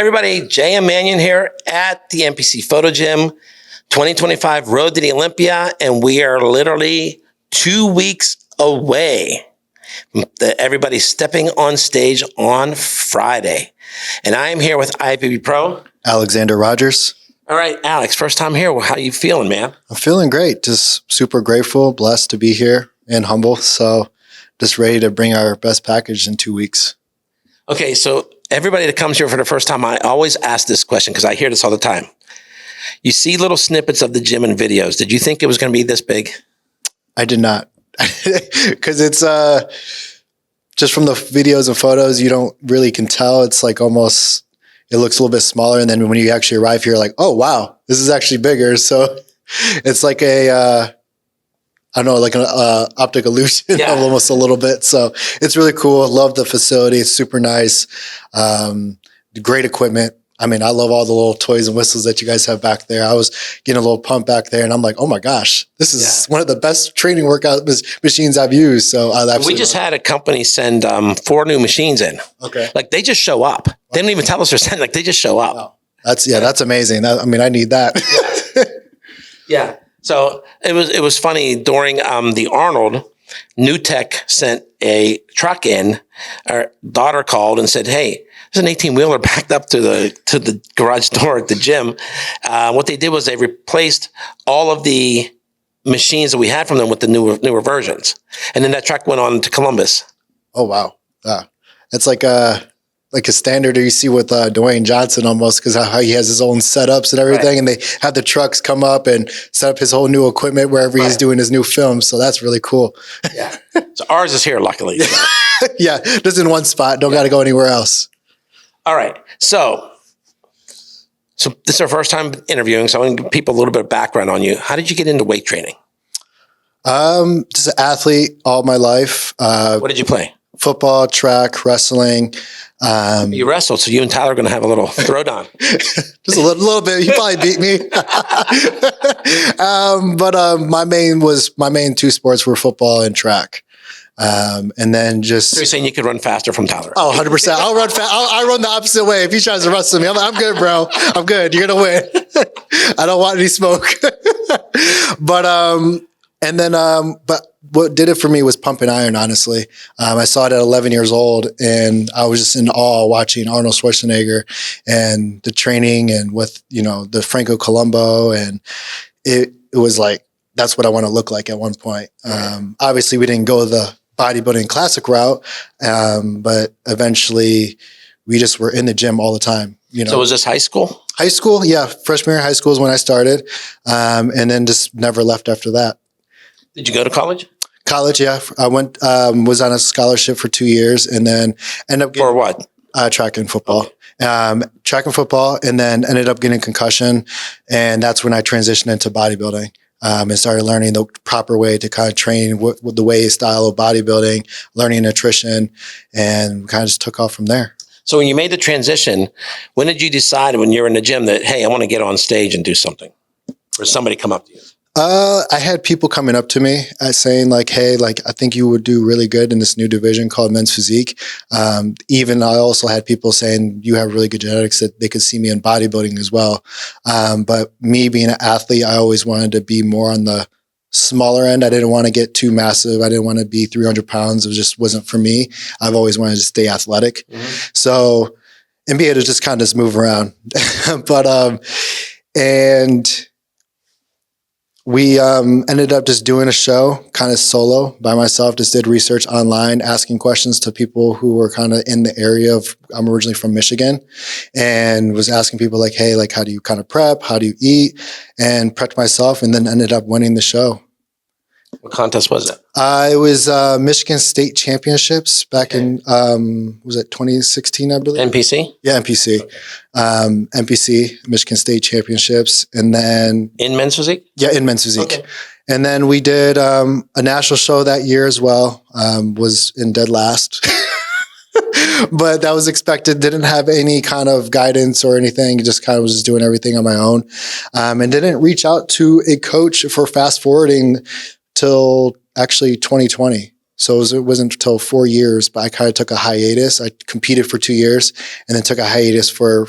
Everybody, Jay and Manion here at the NPC Photo Gym, 2025 Road to the Olympia, and we are literally 2 weeks away. Everybody's stepping on stage on Friday. And I am here with IFBB Pro, Alexander Rogers. All right, Alex, first time here. How you feeling, man? I'm feeling great. Just super grateful, blessed to be here and humble. So just ready to bring our best package in 2 weeks. Okay, so everybody that comes here for the first time, I always ask this question because I hear this all the time. You see little snippets of the gym and videos. Did you think it was going to be this big? I did not. Because it's just from the videos and photos, you don't really can tell. It's like almost, it looks a little bit smaller. And then when you actually arrive here, like, oh, wow, this is actually bigger. So it's like I don't know, like an optic illusion almost a little bit. So it's really cool. Love the facility. It's super nice. Great equipment. I mean, I love all the little toys and whistles that you guys have back there. I was getting a little pump back there and I'm like, oh my gosh, this is one of the best training workout machines I've used. So we just had a company send 4 new machines in. Okay. Like they just show up. They didn't even tell us they're sending, like they just show up. Wow. That's amazing. I mean, I need that. Yeah. So it was funny during the Arnold, New Tech sent a truck in. Our daughter called and said, "Hey, there's an 18-wheeler backed up to the garage door at the gym." What they did was they replaced all of the machines that we had from them with the newer versions, and then that truck went on to Columbus. Oh wow! Yeah, it's like a standard you see with Dwayne Johnson almost, because how he has his own setups and everything, right. And they have the trucks come up and set up his whole new equipment wherever he's doing his new films. So that's really cool. Yeah. So ours is here, luckily. Yeah, just in one spot. Don't got to go anywhere else. All right. So this is our first time interviewing, so I want to give people a little bit of background on you. How did you get into weight training? Just an athlete all my life. What did you play? Football, track, wrestling. You wrestled, so you and Tyler are going to have a little throwdown. Just a little bit. You probably beat me. But my main 2 sports were football and track. And then just. So you're saying you could run faster from Tyler? Oh, 100%. I'll run fast. I'll run the opposite way. If he tries to wrestle me, I'm good, bro. I'm good. You're going to win. I don't want any smoke. But what did it for me was pumping iron, honestly. I saw it at 11 years old and I was just in awe watching Arnold Schwarzenegger and the training and with, the Franco Columbo. And it was like, that's what I want to look like at one point. Obviously we didn't go the bodybuilding classic route. But eventually we just were in the gym all the time. So was this high school? High school. Yeah. Freshman year of high school is when I started. And then just never left after that. Did you go to college? College, yeah. I went, was on a scholarship for 2 years and then ended up getting... For what? Track and football. Track and football, and then ended up getting concussion. And that's when I transitioned into bodybuilding and started learning the proper way to kind of train with the way style of bodybuilding, learning nutrition, and kind of just took off from there. So when you made the transition, when did you decide when you're in the gym that, hey, I want to get on stage and do something? Or somebody come up to you? I had people coming up to me saying like, hey, like, I think you would do really good in this new division called men's physique. Even I also had people saying you have really good genetics that they could see me in bodybuilding as well. But me being an athlete, I always wanted to be more on the smaller end. I didn't want to get too massive. I didn't want to be 300 pounds. It just wasn't for me. I've always wanted to stay athletic. Mm-hmm. So, and be able to just kind of just move around. And we ended up just doing a show kind of solo by myself, just did research online, asking questions to people who were kind of in the area of, I'm originally from Michigan, and was asking people like, hey, like, how do you kind of prep? How do you eat? And prepped myself and then ended up winning the show. What contest was it? It was Michigan State Championships back in, was it 2016, I believe? NPC? Yeah, NPC. Okay. NPC, Michigan State Championships. And then... In men's physique? Yeah, in men's physique. Okay. And then we did a national show that year as well, was in dead last. But that was expected, didn't have any kind of guidance or anything, just kind of was just doing everything on my own. And didn't reach out to a coach for fast forwarding till actually 2020. So it wasn't until 4 years, but I kind of took a hiatus. I competed for 2 years and then took a hiatus for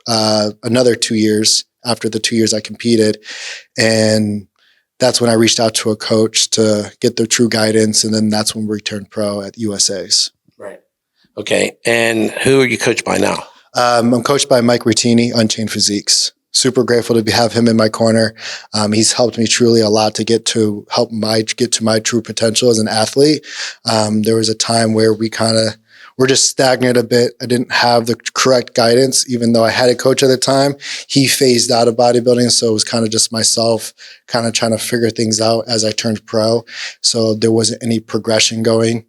another 2 years after the 2 years I competed. And that's when I reached out to a coach to get the true guidance. And then that's when we turned pro at USA's. Right. Okay. And who are you coached by now? I'm coached by Mike Ruttini, Unchained Physiques. Super grateful to have him in my corner. He's helped me truly a lot to get to my true potential as an athlete. There was a time where we kind of were just stagnant a bit. I didn't have the correct guidance, even though I had a coach at the time. He phased out of bodybuilding, so it was kind of just myself kind of trying to figure things out as I turned pro. So there wasn't any progression going.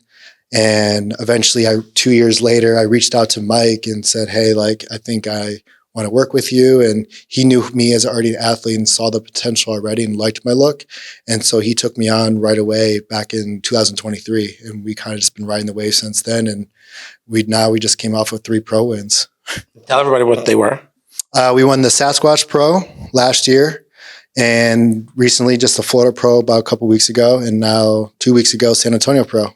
And eventually 2 years later, I reached out to Mike and said, hey, like, I think I want to work with you. And he knew me as already an athlete and saw the potential already and liked my look. And so he took me on right away back in 2023. And we kind of just been riding the wave since then. And we just came off with 3 pro wins. Tell everybody what they were. We won the Sasquatch Pro last year. And recently just the Florida Pro about a couple weeks ago. And now 2 weeks ago, San Antonio Pro.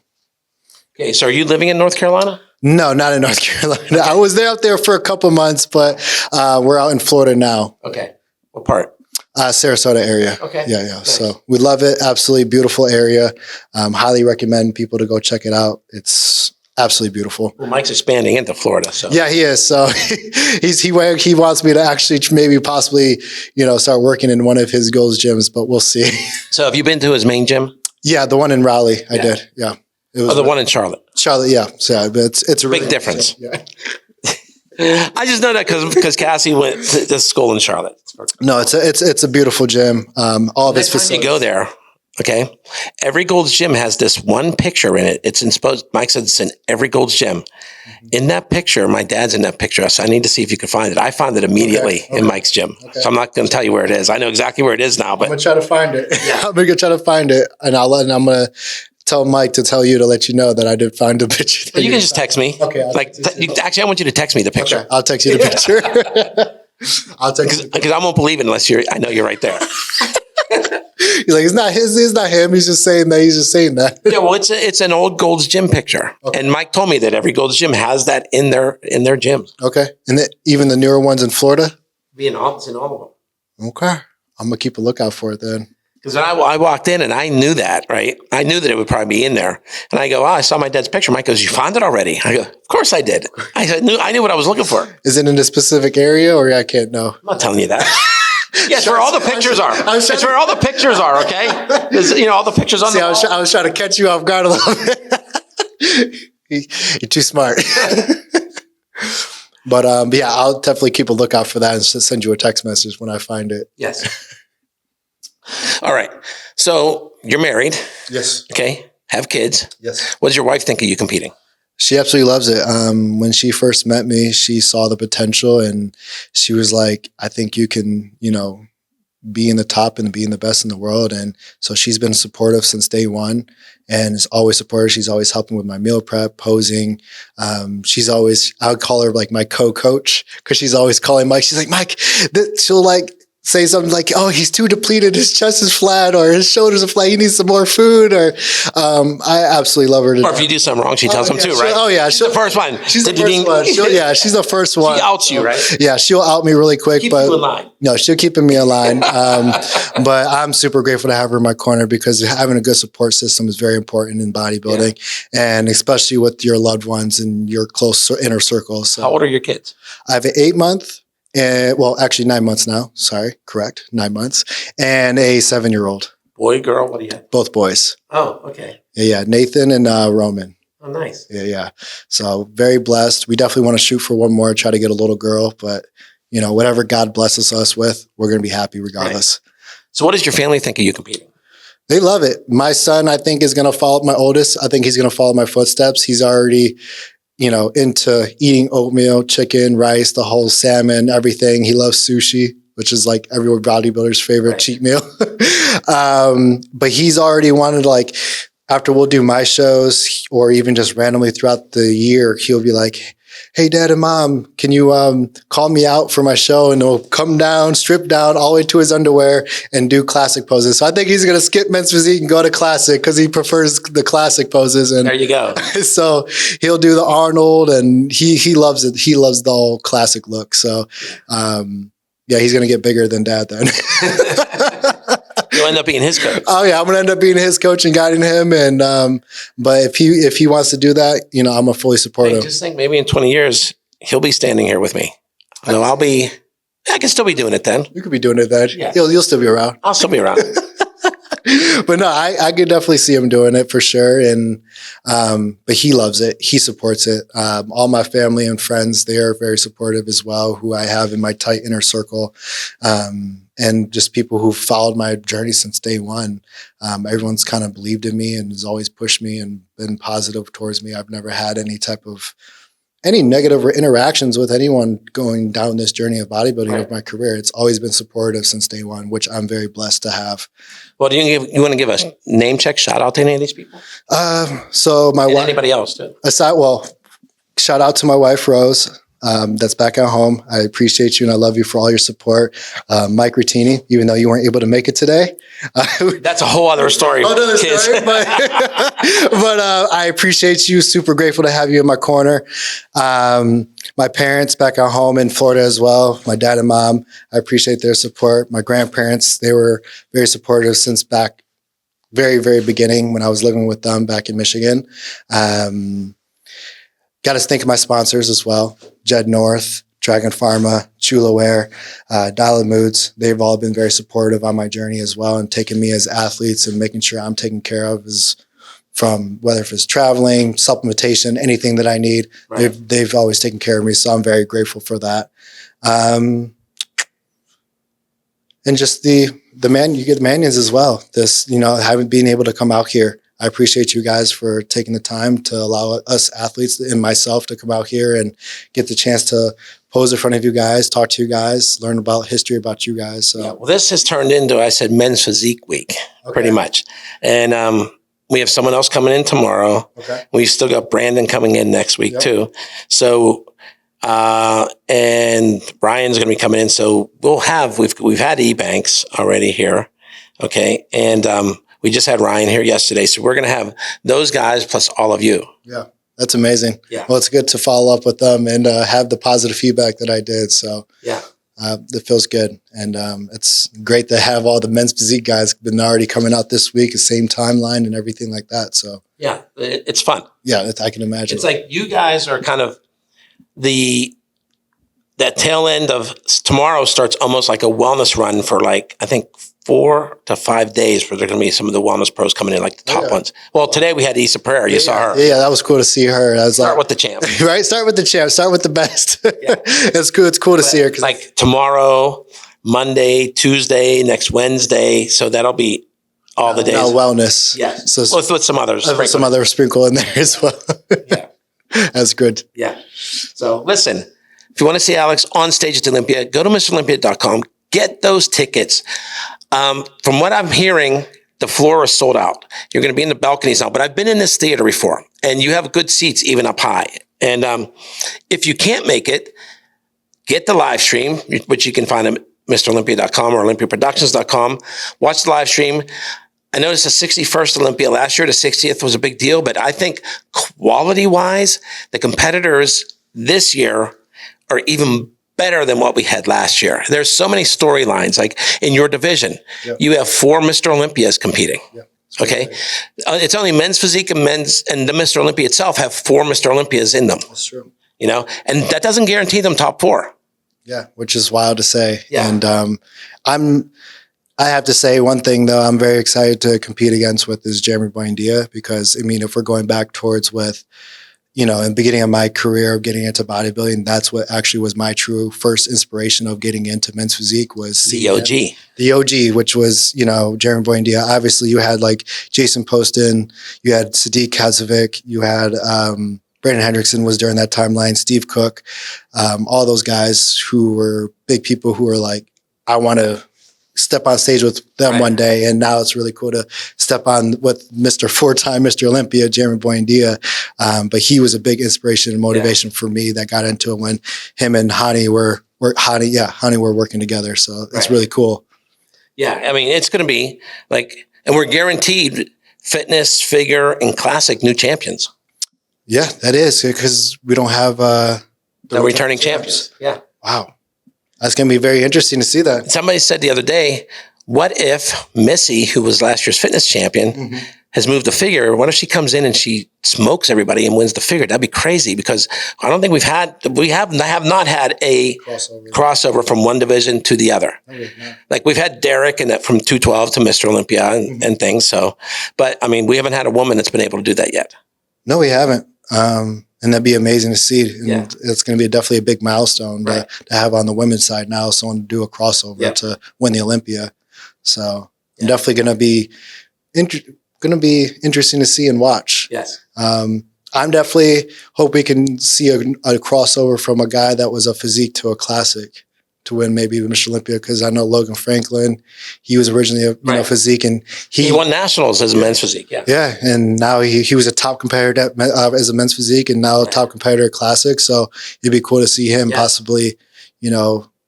Okay, so are you living in North Carolina? No, not in North Carolina. I was there out there for a couple months, but we're out in Florida now. Okay. What part? Sarasota area. Okay. Yeah. Nice. So we love it. Absolutely beautiful area. Highly recommend people to go check it out. It's absolutely beautiful. Well, Mike's expanding into Florida, so yeah, he is. So he wants me to actually maybe possibly start working in one of his Gold's gyms, but we'll see. So have you been to his main gym? Yeah, the one in Raleigh. I did. Yeah. It was the one in Charlotte. Charlotte, yeah. So it's a big difference. Yeah. I just know that because Cassie went to school in Charlotte. No, it's a beautiful gym. All of its facilities. You go there, okay? Every Gold's Gym has this one picture in it. Mike said it's in every Gold's Gym. Mm-hmm. In that picture, my dad's in that picture, so I need to see if you can find it. I found it immediately in Mike's gym. Okay. So I'm not going to tell you where it is. I know exactly where it is now, but I'm going to try to find it. Yeah. I'm going to try to find it, and I'm going to tell Mike to tell you to let you know that I did find a picture. Well, you can just text me. Okay. Actually, I want you to text me the picture. Okay, I'll text you the picture. I'll text you because I won't believe it unless I know you're right there. He's like, it's not him. He's just saying that. Yeah, well, it's an old Gold's Gym picture, and Mike told me that every Gold's Gym has that in their gyms. Okay, and even the newer ones in Florida. It's in all of them. Okay, I'm gonna keep a lookout for it then. Because I walked in and I knew that, right? I knew that it would probably be in there. And I go, I saw my dad's picture. Mike goes, you found it already? I go, of course I did. I knew what I was looking for. Is it in a specific area or I can't know? I'm not telling you that. Yes, where all the pictures are. It's where all the pictures are, okay? All the pictures on the wall. I was trying to catch you off guard a little bit. You're too smart. But yeah, I'll definitely keep a lookout for that and send you a text message when I find it. Yes. All right. So you're married. Yes. Okay. Have kids. Yes. What does your wife think of you competing? She absolutely loves it. When she first met me, she saw the potential and she was like, I think you can, be in the top and be in the best in the world. And so she's been supportive since day one and is always supportive. She's always helping with my meal prep, posing. I would call her like my co-coach because she's always calling Mike. She's like, Mike, she'll like, say something like, oh, he's too depleted, his chest is flat, or his shoulders are flat, he needs some more food, or I absolutely love her. Or if you do something wrong, she tells them too, right? Oh, yeah. She's the first one. She's the first one. She's the first one. She outs you, right? Yeah, she'll out me really quick. Keep you in line. No, she'll keep me in line. But I'm super grateful to have her in my corner because having a good support system is very important in bodybuilding, and especially with your loved ones and your close inner circle. So, how old are your kids? I have an 8-month. Actually 9 months now. Sorry, correct. 9 months. And a 7-year-old. Boy, girl, what do you have? Both boys. Oh, okay. Yeah. Nathan and Roman. Oh, nice. Yeah. So very blessed. We definitely want to shoot for one more, try to get a little girl, but whatever God blesses us with, we're going to be happy regardless. Right. So what does your family think of you competing? They love it. My son, I think, is going to follow my oldest. I think he's going to follow my footsteps. He's already into eating oatmeal, chicken, rice, the whole salmon, everything. He loves sushi, which is like every bodybuilder's favorite cheat meal. But he's already wanted, after we'll do my shows or even just randomly throughout the year, he'll be like, hey, Dad and Mom, can you call me out for my show? And he'll come down, strip down all the way to his underwear and do classic poses. So I think he's going to skip men's physique and go to classic because he prefers the classic poses. And There you go. so he'll do the Arnold, and he loves it. He loves the whole classic look. So yeah, he's going to get bigger than Dad then. You'll end up being his coach. Oh yeah, I'm gonna end up being his coach and guiding him. And but if he wants to do that, I'm gonna fully support him. Just think, maybe in 20 years he'll be standing here with me. No, I can still be doing it then. You could be doing it then. Yeah. You'll still be around. I'll still be around. But no, I could definitely see him doing it for sure. And but he loves it. He supports it. All my family and friends, they are very supportive as well, who I have in my tight inner circle. And just people who followed my journey since day one. Everyone's kind of believed in me and has always pushed me and been positive towards me. I've never had any negative interactions with anyone going down this journey of bodybuilding of my career. It's always been supportive since day one, which I'm very blessed to have. Well, you want to give a name check, shout out to any of these people? So my wife, anybody else too? Shout out to my wife, Rose. That's back at home. I appreciate you and I love you for all your support. Mike Rattini, even though you weren't able to make it today. That's a whole other story. But I appreciate you. Super grateful to have you in my corner. My parents back at home in Florida as well. My dad and mom, I appreciate their support. My grandparents, they were very supportive since back very, very beginning when I was living with them back in Michigan. Got to think of my sponsors as well. Jed North, Dragon Pharma, Chula Wear, Dial Moods. They've all been very supportive on my journey as well and taking me as athletes and making sure I'm taken care of from whether if it's traveling, supplementation, anything that I need. Right. They've always taken care of me. So I'm very grateful for that. And just you get the Manions as well. Having been able to come out here. I appreciate you guys for taking the time to allow us athletes and myself to come out here and get the chance to pose in front of you guys, talk to you guys, learn about history about you guys. So. Yeah, well, this has turned into, I said, Men's Physique Week, pretty much. And we have someone else coming in tomorrow. Okay. We've still got Brandon coming in next week too. So, and Ryan's going to be coming in. So we've had E-Banks already here. Okay. And, we just had Ryan here yesterday, so we're going to have those guys plus all of you. Yeah, that's amazing. Yeah. Well, it's good to follow up with them and have the positive feedback that I did. So yeah, it feels good. And it's great to have all the Men's Physique guys been already coming out this week, the same timeline and everything like that. So yeah, it's fun. Yeah, I can imagine. It's like you guys are kind of that tail end of tomorrow starts almost like a wellness run for I think 4 to 5 days where there are going to be some of the wellness pros coming in, like the top ones. Well, today we had Issa Pereira. You saw her. Yeah, that was cool to see her. I was Start with the champ. Right? Start with the champ. Start with the best. Yeah. It's cool. It's cool to see her. Like tomorrow, Monday, Tuesday, next Wednesday. So that'll be all the days. Now wellness. Yeah. So with some others. Some other sprinkle in there as well. Yeah. That's good. Yeah. So listen, if you want to see Alex on stage at Olympia, go to MrOlympia.com. Get those tickets. From what I'm hearing, the floor is sold out. You're going to be in the balconies now, but I've been in this theater before and you have good seats even up high. And if you can't make it, get the live stream, which you can find at MrOlympia.com or OlympiaProductions.com. Watch the live stream. I noticed the 61st Olympia last year, the 60th was a big deal, but I think quality-wise, the competitors this year are even better than what we had last year. There's so many storylines, like in your division, you have 4 Mr. Olympias competing. Yep. Okay. It's only Men's Physique and the Mr. Olympia itself have 4 Mr. Olympias in them. That's true. And that doesn't guarantee them top 4. Yeah. Which is wild to say. Yeah. And, I have to say one thing though, I'm very excited to compete with is Jeremy Buendia, because if we're going back towards with, in the beginning of my career of getting into bodybuilding, that's what actually was my true first inspiration of getting into Men's Physique was the OG. The OG, which was, Jeremy Buendia. Obviously you had like Jason Poston, you had Sadiq Kazovic, you had Brandon Hendrickson was during that timeline, Steve Cook, all those guys who were big people who were like, I want to step on stage with them Right. one day. And now it's really cool to step on with four-time Mr. Olympia, Jeremy Buendia. But he was a big inspiration and motivation for me that got into it when him and Hani were working together. So it's Right. really cool. Yeah. I mean, it's going to be like, and we're guaranteed fitness, figure, and classic new champions. Yeah, that is because we don't have The returning champions. Yeah. Wow. That's going to be very interesting to see that. Somebody said the other day, what if Missy, who was last year's fitness champion, has moved to figure? What if she comes in and she smokes everybody and wins the figure? That'd be crazy because I don't think we have not had a crossover from one division to the other. Like we've had Derek and that from 212 to Mr. Olympia and things. So, but I mean, we haven't had a woman that's been able to do that yet. No, we haven't. And that'd be amazing to see. And Yeah. it's going to be definitely a big milestone to have on the women's side now, someone to do a crossover to win the Olympia. So definitely going to be interesting to see and watch. Yes. I'm definitely hope we can see a crossover from a guy that was a physique to a classic to win maybe Mr. Olympia, because I know Logan Franklin, he was originally a physique, and he won nationals as a men's physique. Yeah. Yeah, and now he was a top competitor as a men's physique, and now a top competitor at classic. So it'd be cool to see him possibly,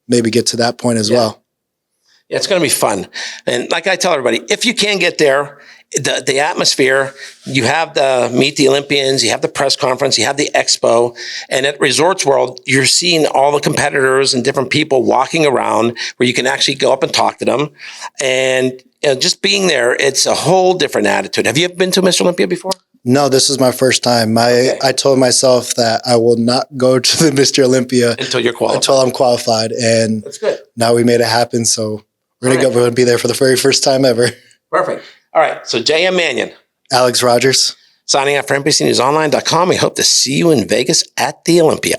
maybe get to that point as well. Yeah, it's going to be fun. And like I tell everybody, if you can get there, the atmosphere, you have the Meet the Olympians, you have the press conference, you have the expo, and at Resorts World, you're seeing all the competitors and different people walking around where you can actually go up and talk to them. And just being there, it's a whole different attitude. Have you ever been to Mr. Olympia before? No, this is my first time. I told myself that I will not go to the Mr. Olympia until you're qualified. Until I'm qualified, and that's good. Now we made it happen. So we're gonna go. We're gonna be there for the very first time ever. Perfect. All right. So J.M. Manion, Alex Rogers, signing out for NPCNewsOnline.com. We hope to see you in Vegas at the Olympia.